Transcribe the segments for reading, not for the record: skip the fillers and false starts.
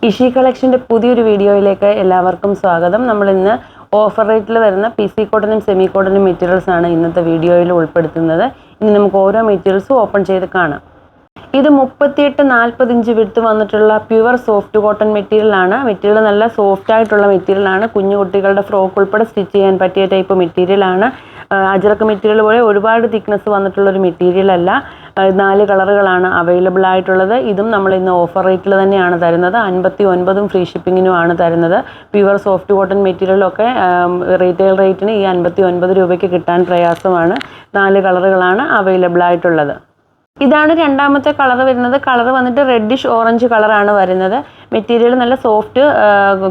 ഇഷി കളക്ഷൻ്റെ പുതിയൊരു വീഡിയോയിലേക്ക് എല്ലാവർക്കും സ്വാഗതം. നമ്മൾ ഇന്ന് ഓഫർ റേറ്റിൽ വരുന്ന PC കോട്ടനും സെമി കോട്ടനും മെറ്റീരിയൽസ് ആണ് ഇന്നത്തെ വീഡിയോയിൽ ഉൾപ്പെടുത്തുന്നത്. ഇനി നമുക്ക് ഓരോ മെറ്റീരിയൽസും ഓപ്പൺ ചെയ്ത് കാണാം. ഇത് 38-40 ഇഞ്ച് വിഡ്ത്ത് വന്നിട്ടുള്ള പ്യുവർ സോഫ്റ്റ് കോട്ടൺ മെറ്റീരിയൽ ആണ്. മെറ്റീരിയൽ നല്ല സോഫ്റ്റ് ആയിട്ടുള്ള മെറ്റീരിയൽ ആണ്. കുഞ്ഞു കുട്ടികളുടെ ഫ്രോക്ക് ഉൾപ്പെടെ സ്റ്റിച്ച് ചെയ്യാൻ പറ്റിയ ടൈപ്പ് മെറ്റീരിയൽ ആണ്. അജറക്ക് മെറ്റീരിയൽ പോലെ ഒരുപാട് തിക്നെസ് വന്നിട്ടുള്ള ഒരു മെറ്റീരിയൽ അല്ല. 4 കളറുകളാണ് അവൈലബിൾ ആയിട്ടുള്ളത്. ഇതും നമ്മൾ ഇന്ന് ഓഫർ റേറ്റിൽ തന്നെയാണ് തരുന്നത്. 59 ഫ്രീ ഷിപ്പിങ്ങിനുമാണ് തരുന്നത്. പ്യുവർ സോഫ്റ്റ് കോട്ടൺ മെറ്റീരിയലൊക്കെ റീറ്റെയിൽ റേറ്റിന് ഈ 59 രൂപയ്ക്ക് കിട്ടാൻ പ്രയാസമാണ്. 4 കളറുകളാണ് അവൈലബിൾ ആയിട്ടുള്ളത്. ഇതാണ് രണ്ടാമത്തെ കളർ വരുന്നത്. കളർ വന്നിട്ട് റെഡിഷ് ഓറഞ്ച് കളറാണ് വരുന്നത്. മെറ്റീരിയൽ നല്ല സോഫ്റ്റ്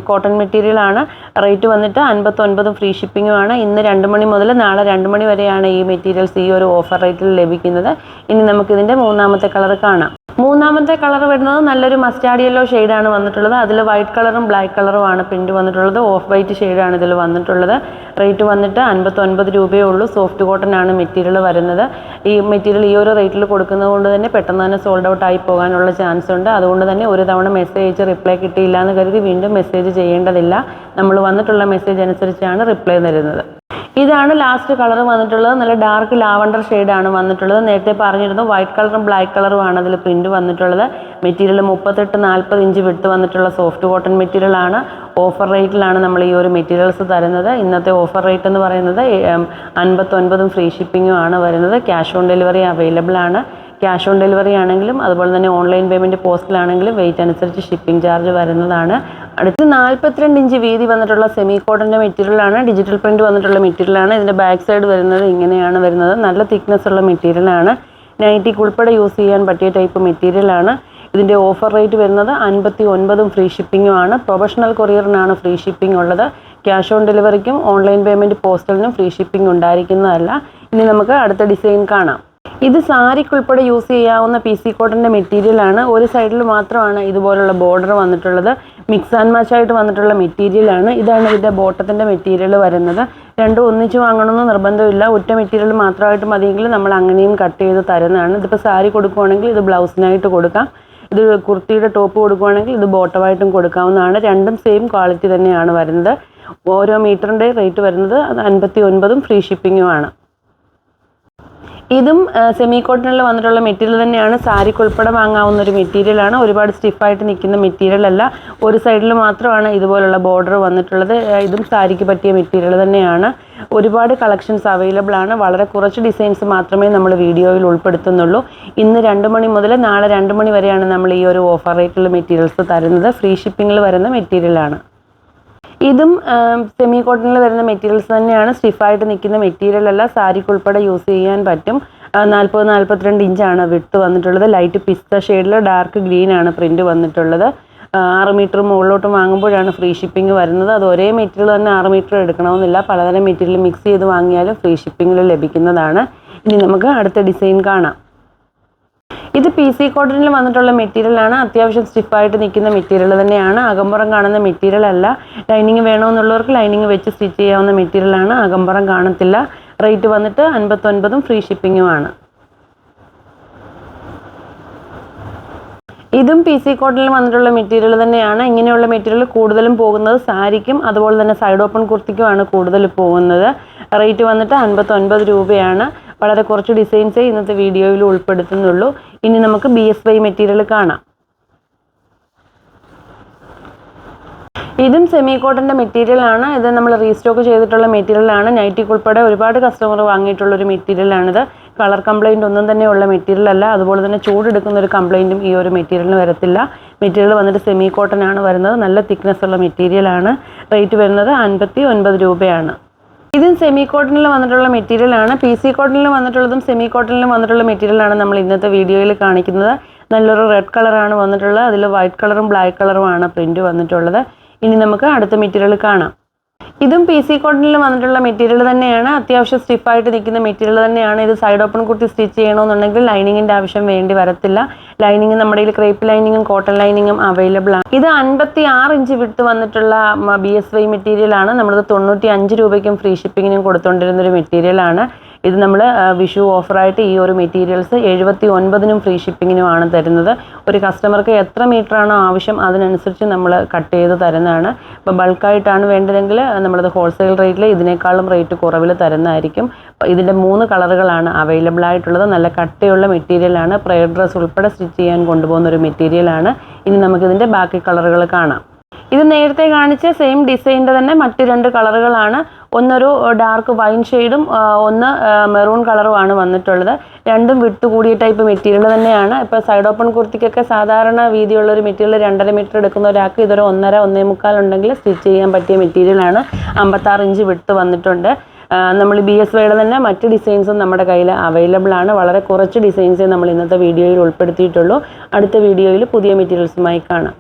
കോട്ടൺ മെറ്റീരിയൽ ആണ്. റേറ്റ് വന്നിട്ട് 59 ഫ്രീ ഷിപ്പിങ്ങുമാണ്. ഇന്ന് 2 മണി മുതൽ നാളെ 2 മണി വരെയാണ് ഈ മെറ്റീരിയൽസ് ഈ ഒരു ഓഫർ റേറ്റിൽ ലഭിക്കുന്നത്. ഇനി നമുക്കിതിൻ്റെ മൂന്നാമത്തെ കളർ കാണാം. മൂന്നാമത്തെ കളർ വരുന്നത് നല്ലൊരു മസ്റ്റാർഡ് യെല്ലോ ഷെയ്ഡാണ് വന്നിട്ടുള്ളത്. അതിൽ വൈറ്റ് കളറും ബ്ലാക്ക് കളറുമാണ് പ്രിൻറ്റ് വന്നിട്ടുള്ളത്. ഓഫ് വൈറ്റ് ഷെയ്ഡാണ് ഇതിൽ വന്നിട്ടുള്ളത്. റേറ്റ് വന്നിട്ട് 59 രൂപയേ ഉള്ളൂ. സോഫ്റ്റ് കോട്ടൺ ആണ് മെറ്റീരിയൽ വരുന്നത്. ഈ മെറ്റീരിയൽ ഈ ഒരു റേറ്റിൽ കൊടുക്കുന്നത് കൊണ്ട് തന്നെ പെട്ടെന്ന് തന്നെ സോൾഡ് ഔട്ട് ആയി പോകാനുള്ള ചാൻസ് ഉണ്ട്. അതുകൊണ്ട് തന്നെ ഒരു തവണ മെസ്സേജ് അയച്ച് റിപ്ലൈ കിട്ടിയില്ല എന്ന് കരുതി വീണ്ടും മെസ്സേജ് ചെയ്യേണ്ടതില്ല. നമ്മൾ വന്നിട്ടുള്ള മെസ്സേജ് അനുസരിച്ചാണ് റിപ്ലൈ തരുന്നത്. ഇതാണ് ലാസ്റ്റ് കളർ വന്നിട്ടുള്ളത്. നല്ല ഡാർക്ക് ലാവണ്ടർ ഷെയ്ഡാണ് വന്നിട്ടുള്ളത്. നേരത്തെ പറഞ്ഞിരുന്നു വൈറ്റ് കളറും ബ്ലാക്ക് കളറുമാണ് അതിൽ പ്രിൻറ്റ് വന്നിട്ടുള്ളത്. മെറ്റീരിയൽ 38-40 ഇഞ്ച് വിഡ്ത്ത് വന്നിട്ടുള്ള സോഫ്റ്റ് കോട്ടൺ മെറ്റീരിയൽ ആണ്. ഓഫർ റേറ്റിലാണ് നമ്മൾ ഈ ഒരു മെറ്റീരിയൽസ് തരുന്നത്. ഇന്നത്തെ ഓഫർ റേറ്റ് എന്ന് പറയുന്നത് 59 ഫ്രീ ഷിപ്പിങ്ങും ആണ് വരുന്നത്. ക്യാഷ് ഓൺ ഡെലിവറി അവൈലബിൾ ആണ്. ക്യാഷ് ഓൺ ഡെലിവറി ആണെങ്കിലും അതുപോലെ തന്നെ ഓൺലൈൻ പേയ്മെൻറ്റ് പോസ്റ്റിലാണെങ്കിലും വെയിറ്റ് അനുസരിച്ച് ഷിപ്പിംഗ് ചാർജ് വരുന്നതാണ്. അടുത്ത് 42 ഇഞ്ച് വീതി വന്നിട്ടുള്ള സെമി കോട്ടൻ്റെ മെറ്റീരിയലാണ്. ഡിജിറ്റൽ പ്രിൻറ്റ് വന്നിട്ടുള്ള മെറ്റീരിയലാണ്. ഇതിൻ്റെ ബാക്ക് സൈഡ് വരുന്നത് ഇങ്ങനെയാണ് വരുന്നത്. നല്ല തിക്നെസ് ഉള്ള മെറ്റീരിയലാണ്. നൈറ്റിക്ക് ഉൾപ്പെടെ യൂസ് ചെയ്യാൻ പറ്റിയ ടൈപ്പ് മെറ്റീരിയലാണ്. ഇതിൻ്റെ ഓഫർ റേറ്റ് വരുന്നത് 59 ഫ്രീ ഷിപ്പിങ്ങും ആണ്. പ്രൊഫഷണൽ കൊറിയറിനാണ് ഫ്രീ ഷിപ്പിംഗ് ഉള്ളത്. ക്യാഷ് ഓൺ ഡെലിവറിക്കും ഓൺലൈൻ പേയ്മെൻറ്റ് പോസ്റ്റലിനും ഫ്രീ ഷിപ്പിംഗ് ഉണ്ടായിരിക്കുന്നതല്ല. ഇനി നമുക്ക് അടുത്ത ഡിസൈൻ കാണാം. ഇത് സാരിക്കുൾപ്പെടെ യൂസ് ചെയ്യാവുന്ന PC കോട്ടൻ്റെ മെറ്റീരിയലാണ്. ഒരു സൈഡിൽ മാത്രമാണ് ഇതുപോലുള്ള ബോർഡർ വന്നിട്ടുള്ളത്. മിക്സ് ആൻഡ് മാച്ച് ആയിട്ട് വന്നിട്ടുള്ള മെറ്റീരിയലാണ്. ഇതാണ് ഇതിൻ്റെ ബോട്ടത്തിൻ്റെ മെറ്റീരിയൽ വരുന്നത്. രണ്ടും ഒന്നിച്ച് വാങ്ങണമെന്ന് നിർബന്ധമില്ല. ഒറ്റ മെറ്റീരിയൽ മാത്രമായിട്ട് മതിയെങ്കിൽ നമ്മൾ അങ്ങനെയും കട്ട് ചെയ്ത് തരുന്നതാണ്. ഇതിപ്പോൾ സാരി കൊടുക്കുകയാണെങ്കിൽ ഇത് ബ്ലൗസിനായിട്ട് കൊടുക്കാം. ഇത് കുർത്തിയുടെ ടോപ്പ് കൊടുക്കുകയാണെങ്കിൽ ഇത് ബോട്ടമായിട്ടും കൊടുക്കാവുന്നതാണ്. രണ്ടും സെയിം ക്വാളിറ്റി തന്നെയാണ് വരുന്നത്. ഓരോ മീറ്ററിൻ്റെ റേറ്റ് വരുന്നത് 59 ഫ്രീ ഷിപ്പിങ്ങുമാണ്. ഇതും സെമി കോട്ടണിൽ വന്നിട്ടുള്ള മെറ്റീരിയൽ തന്നെയാണ്. സാരിക്ക് ഉൾപ്പെടെ വാങ്ങാവുന്ന ഒരു മെറ്റീരിയലാണ്. ഒരുപാട് സ്റ്റിഫായിട്ട് നിൽക്കുന്ന മെറ്റീരിയൽ അല്ല. ഒരു സൈഡിൽ മാത്രമാണ് ഇതുപോലുള്ള ബോർഡർ വന്നിട്ടുള്ളത്. ഇതും സാരിക്ക് പറ്റിയ മെറ്റീരിയൽ തന്നെയാണ്. ഒരുപാട് കളക്ഷൻസ് അവൈലബിൾ ആണ്. വളരെ കുറച്ച് ഡിസൈൻസ് മാത്രമേ നമ്മൾ വീഡിയോയിൽ ഉൾപ്പെടുത്തുന്നുള്ളൂ. ഇന്ന് 2 മണി മുതൽ നാളെ 2 മണി വരെയാണ് നമ്മൾ ഈ ഒരു ഓഫർ റേറ്റിൽ മെറ്റീരിയൽസ് തരുന്നത്. ഫ്രീ ഷിപ്പിങ്ങിൽ വരുന്ന മെറ്റീരിയലാണ്. ഇതും സെമി കോട്ടണിൽ വരുന്ന മെറ്റീരിയൽസ് തന്നെയാണ്. സ്റ്റിഫായിട്ട് നിൽക്കുന്ന മെറ്റീരിയൽ അല്ല. സാരിക്ക് ഉൾപ്പെടെ യൂസ് ചെയ്യാൻ പറ്റും. 40-42 ഇഞ്ചാണ് വിഡ്ത്ത് വന്നിട്ടുള്ളത്. ലൈറ്റ് പിസ്ത ഷെയ്ഡിൽ ഡാർക്ക് ഗ്രീൻ ആണ് പ്രിൻറ്റ് വന്നിട്ടുള്ളത്. 6 മീറ്റർ മുകളിലോട്ട് വാങ്ങുമ്പോഴാണ് ഫ്രീ ഷിപ്പിംഗ് വരുന്നത്. അത് ഒരേ മെറ്റീരിയൽ തന്നെ 6 മീറ്റർ എടുക്കണമെന്നില്ല. പലതരം മെറ്റീരിയൽ മിക്സ് ചെയ്ത് വാങ്ങിയാലും ഫ്രീ ഷിപ്പിങ്ങിൽ ലഭിക്കുന്നതാണ്. ഇനി നമുക്ക് അടുത്ത ഡിസൈൻ കാണാം. ഇത് PC കോട്ടണിൽ വന്നിട്ടുള്ള മെറ്റീരിയലാണ്. അത്യാവശ്യം സ്റ്റിഫായിട്ട് നിൽക്കുന്ന മെറ്റീരിയൽ തന്നെയാണ്. അകമ്പുറം കാണുന്ന മെറ്റീരിയൽ അല്ല. ലൈനിങ് വേണമെന്നുള്ളവർക്ക് ലൈനിങ് വെച്ച് സ്റ്റിച്ച് ചെയ്യാവുന്ന മെറ്റീരിയലാണ്. അകമ്പുറം കാണത്തില്ല. റേറ്റ് വന്നിട്ട് 59 ഫ്രീ ഷിപ്പിങ്ങുമാണ്. ഇതും PC കോട്ടണിൽ വന്നിട്ടുള്ള മെറ്റീരിയൽ തന്നെയാണ്. ഇങ്ങനെയുള്ള മെറ്റീരിയൽ കൂടുതലും പോകുന്നത് സാരിക്കും അതുപോലെ തന്നെ സൈഡ് ഓപ്പൺ കുർത്തിക്കുമാണ് കൂടുതൽ പോകുന്നത്. റേറ്റ് വന്നിട്ട് 59 രൂപയാണ്. വളരെ കുറച്ച് ഡിസൈൻസേ ഇന്നത്തെ വീഡിയോയിൽ ഉൾപ്പെടുത്തുന്നുള്ളൂ. ഇനി നമുക്ക് BSY മെറ്റീരിയൽ കാണാം. ഇതും സെമി കോട്ടൻ്റെ മെറ്റീരിയലാണ്. ഇത് നമ്മൾ റീസ്റ്റോക്ക് ചെയ്തിട്ടുള്ള മെറ്റീരിയലാണ്. നൈറ്റിക്ക് ഉൾപ്പെടെ ഒരുപാട് കസ്റ്റമർ വാങ്ങിയിട്ടുള്ളൊരു മെറ്റീരിയലാണിത്. കളർ കംപ്ലൈൻറ്റ് ഒന്നും തന്നെ ഉള്ള മെറ്റീരിയൽ അല്ല. അതുപോലെ തന്നെ ചൂടെടുക്കുന്ന ഒരു കംപ്ലൈൻറ്റും ഈ ഒരു മെറ്റീരിയലിന് വരത്തില്ല. മെറ്റീരിയൽ വന്നിട്ട് സെമി കോട്ടൺ ആണ് വരുന്നത്. നല്ല തിക്നെസ് ഉള്ള മെറ്റീരിയലാണ്. റേറ്റ് വരുന്നത് 59 രൂപയാണ്. ഇതും സെമി കോട്ടണിൽ വന്നിട്ടുള്ള മെറ്റീരിയലാണ്. PC കോട്ടണിൽ വന്നിട്ടുള്ളതും സെമി കോട്ടണിലും വന്നിട്ടുള്ള മെറ്റീരിയലാണ് നമ്മൾ ഇന്നത്തെ വീഡിയോയിൽ കാണിക്കുന്നത്. നല്ലൊരു റെഡ് കളറാണ് വന്നിട്ടുള്ളത്. അതിൽ വൈറ്റ് കളറും ബ്ലാക്ക് കളറുമാണ് പ്രിൻറ്റ് വന്നിട്ടുള്ളത്. ഇനി നമുക്ക് അടുത്ത മെറ്റീരിയൽ കാണാം. ഇതും PC കോട്ടണിൽ വന്നിട്ടുള്ള മെറ്റീരിയൽ തന്നെയാണ്. അത്യാവശ്യം സ്റ്റിഫായിട്ട് നിൽക്കുന്ന മെറ്റീരിയൽ തന്നെയാണ്. ഇത് സൈഡ് ഓപ്പൺ കുർത്തി സ്റ്റിച്ച് ചെയ്യണമെന്നുണ്ടെങ്കിൽ ലൈനിങ്ങിൻ്റെ ആവശ്യം വേണ്ടി വരത്തില്ല. ലൈനിങ് നമ്മുടെ കയ്യിൽ ക്രേപ്പ് ലൈനിങ്ങും കോട്ടൺ ലൈനിങ്ങും അവൈലബിൾ ആണ്. ഇത് 56 ഇഞ്ച് വിഡ്ത്ത് വന്നിട്ടുള്ള BSY മെറ്റീരിയലാണ്. നമ്മളത് 95 രൂപയ്ക്കും ഫ്രീ ഷിപ്പിങ്ങിനും കൊടുത്തുകൊണ്ടിരുന്നൊരു മെറ്റീരിയലാണ്. ഇത് നമ്മൾ വിഷു ഓഫറായിട്ട് ഈ ഒരു മെറ്റീരിയൽസ് 79-നും ഫ്രീ ഷിപ്പിങ്ങിനുമാണ് തരുന്നത്. ഒരു കസ്റ്റമർക്ക് എത്ര മീറ്ററാണോ ആവശ്യം അതിനനുസരിച്ച് നമ്മൾ കട്ട് ചെയ്ത് തരുന്നതാണ്. ഇപ്പോൾ ബൾക്കായിട്ടാണ് വേണ്ടതെങ്കിൽ നമ്മളത് ഹോൾസെയിൽ റേറ്റിൽ ഇതിനേക്കാളും റേറ്റ് കുറവിൽ തരുന്നതായിരിക്കും. ഇതിൻ്റെ 3 കളറുകളാണ് അവൈലബിൾ ആയിട്ടുള്ളത്. നല്ല കട്ടിയുള്ള മെറ്റീരിയലാണ്. പ്രയർ ഡ്രസ് ഉൾപ്പെടെ സ്റ്റിച്ച് ചെയ്യാൻ കൊണ്ടുപോകുന്ന ഒരു മെറ്റീരിയലാണ്. ഇനി നമുക്കിതിൻ്റെ ബാക്കി കളറുകൾ കാണാം. ഇത് നേരത്തെ കാണിച്ച സെയിം ഡിസൈനിൻ്റെ തന്നെ മറ്റ് 2 കളറുകളാണ്. ഒന്നൊരു ഡാർക്ക് വൈൻ ഷെയ്ഡും ഒന്ന് മെറൂൺ കളറുമാണ് വന്നിട്ടുള്ളത്. രണ്ടും വിട്ട് കൂടിയ ടൈപ്പ് മെറ്റീരിയൽ തന്നെയാണ്. ഇപ്പോൾ സൈഡ് ഓപ്പൺ കുർത്തിക്കൊക്കെ സാധാരണ വീതിയുള്ളൊരു മെറ്റീരിയൽ 2.5 മീറ്റർ എടുക്കുന്ന ഒരാൾക്ക് ഇതൊരു 1.5-1.25 ഉണ്ടെങ്കിൽ സ്റ്റിച്ച് ചെയ്യാൻ പറ്റിയ മെറ്റീരിയലാണ്. 56 ഇഞ്ച് വിട്ട് വന്നിട്ടുണ്ട്. നമ്മൾ BSYയുടെ തന്നെ മറ്റ് ഡിസൈൻസും നമ്മുടെ കയ്യിൽ അവൈലബിൾ ആണ്. വളരെ കുറച്ച് ഡിസൈൻസേ നമ്മൾ ഇന്നത്തെ വീഡിയോയിൽ ഉൾപ്പെടുത്തിയിട്ടുള്ളൂ. അടുത്ത വീഡിയോയിൽ പുതിയ മെറ്റീരിയൽസുമായി കാണാം.